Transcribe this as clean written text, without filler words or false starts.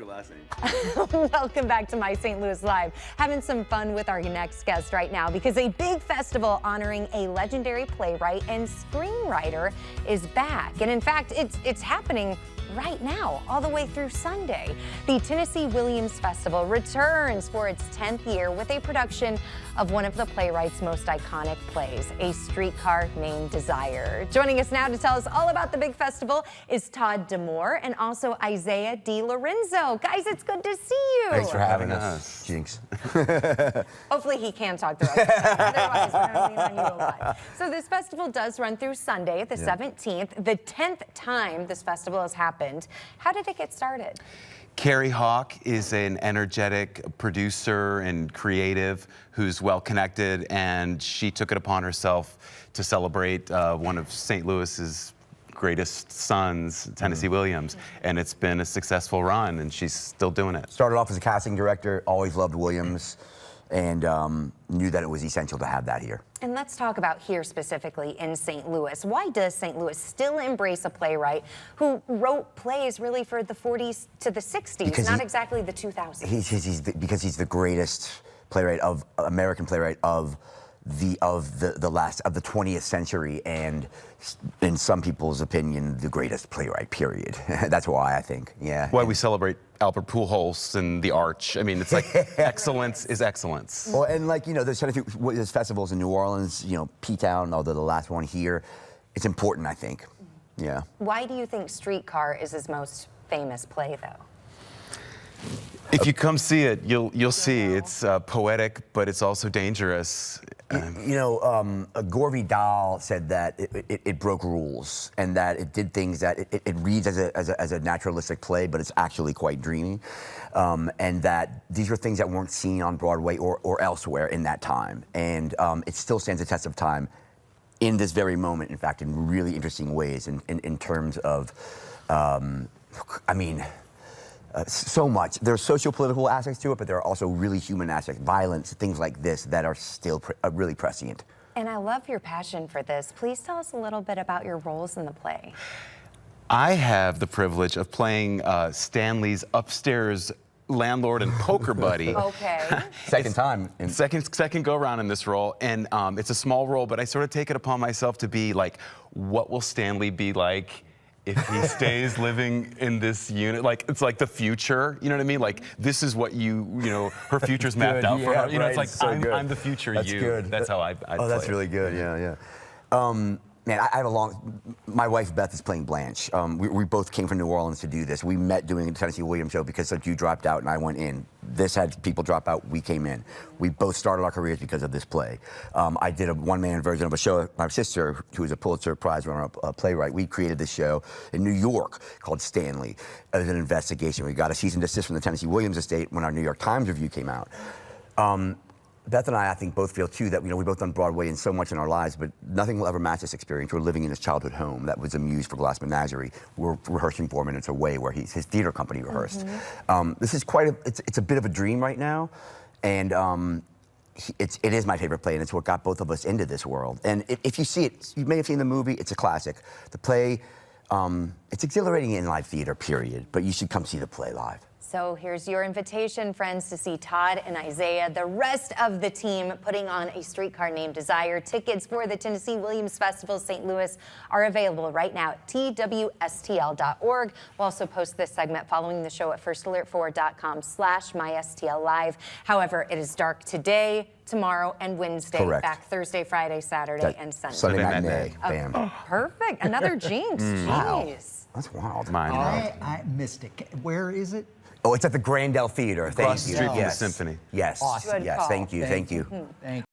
your last name? Welcome back to My St. Louis Live. Having some fun with our next guest right now because a big festival honoring a legendary playwright and screenwriter is back. And in fact, it's happening right now, all the way through Sunday. The Tennessee Williams Festival returns for its 10th year with a production of one of the playwright's most iconic plays, A Streetcar Named Desire. Joining us now to tell us all about the big festival is Todd and also Isaiah D. Lorenzo. Guys, it's good to see you. Thanks for having us, Jinx. Hopefully he can talk the rest of the time. Otherwise, we're going to lean on you a lot. So this festival does run through Sunday, the 17th, the 10th time this festival has happened. How did it get started? Carrie Hawk is an energetic producer and creative who's well connected, and she took it upon herself to celebrate one of St. Louis's greatest sons, Tennessee Williams, and it's been a successful run, and she's still doing it. Started off as a casting director, always loved Williams, and knew that it was essential to have that here. And let's talk about here specifically in St. Louis. Why does St. Louis still embrace a playwright who wrote plays really for the 40s to the 60s, because not exactly the 2000s? Because he's the greatest playwright of American playwright of the 20th century, and in some people's opinion, the greatest playwright, period. That's why I think, yeah. Why we celebrate Albert Pujols and the Arch. I mean, it's like excellence is excellence. Well, and like, you know, there's festivals in New Orleans, you know, P-Town, although the last one here, it's important, I think, yeah. Why do you think Streetcar is his most famous play, though? If you come see it, you'll see it's poetic, but it's also dangerous. You know, Gore Vidal said that it broke rules, and that it did things that it reads as a naturalistic play, but it's actually quite dreamy, and that these were things that weren't seen on Broadway or elsewhere in that time, and it still stands the test of time in this very moment. In fact, in really interesting ways, in terms of, I mean. So much. There are socio-political aspects to it, but there are also really human aspects, violence, things like this that are still really prescient. And I love your passion for this. Please tell us a little bit about your roles in the play. I have the privilege of playing Stanley's upstairs landlord and poker buddy. Okay. Second time. Second go around in this role, and it's a small role, but I sort of take it upon myself to be like, what will Stanley be like if he stays living in this unit? Like, it's like the future, you know what I mean? Like, this is what you know, her future's mapped out for her. You know, it's like, so I'm the future That's you. Good. That's how I Oh, that's really good, yeah. Man, I have my wife Beth is playing Blanche. We both came from New Orleans to do this. We met doing a Tennessee Williams show because you dropped out and I went in. This had people drop out, we came in. We both started our careers because of this play. I did a one-man version of a show. My sister, who was a Pulitzer Prize runner-up playwright, we created this show in New York called Stanley as an investigation. We got a cease and desist from the Tennessee Williams estate when our New York Times review came out. Beth and I think, both feel, too, that, you know, we've both done Broadway and so much in our lives, but nothing will ever match this experience. We're living in his childhood home that was a muse for Glass Menagerie. We're rehearsing for him, and it's a way where his theater company rehearsed. This is it's a bit of a dream right now, and it is my favorite play, and it's what got both of us into this world. And if you see it, you may have seen the movie, it's a classic. The play, it's exhilarating in live theater, period, but you should come see the play live. So here's your invitation, friends, to see Todd and Isaiah, the rest of the team, putting on A Streetcar Named Desire. Tickets for the Tennessee Williams Festival St. Louis are available right now at twstl.org. We'll also post this segment following the show at firstalertforward.com/mystl live. However, it is dark today, tomorrow, and Wednesday. Correct. Back Thursday, Friday, Saturday, and Sunday. Sunday matinee. Bam. Oh, perfect. Another jinx. Wow. Jeez. That's wild. I missed it. Where is it? Oh, it's at the Grandel Theater. Across Thank the you. street from the Symphony. Yes. Awesome. Yes. Good Thank you. call. Thank you. Thank you.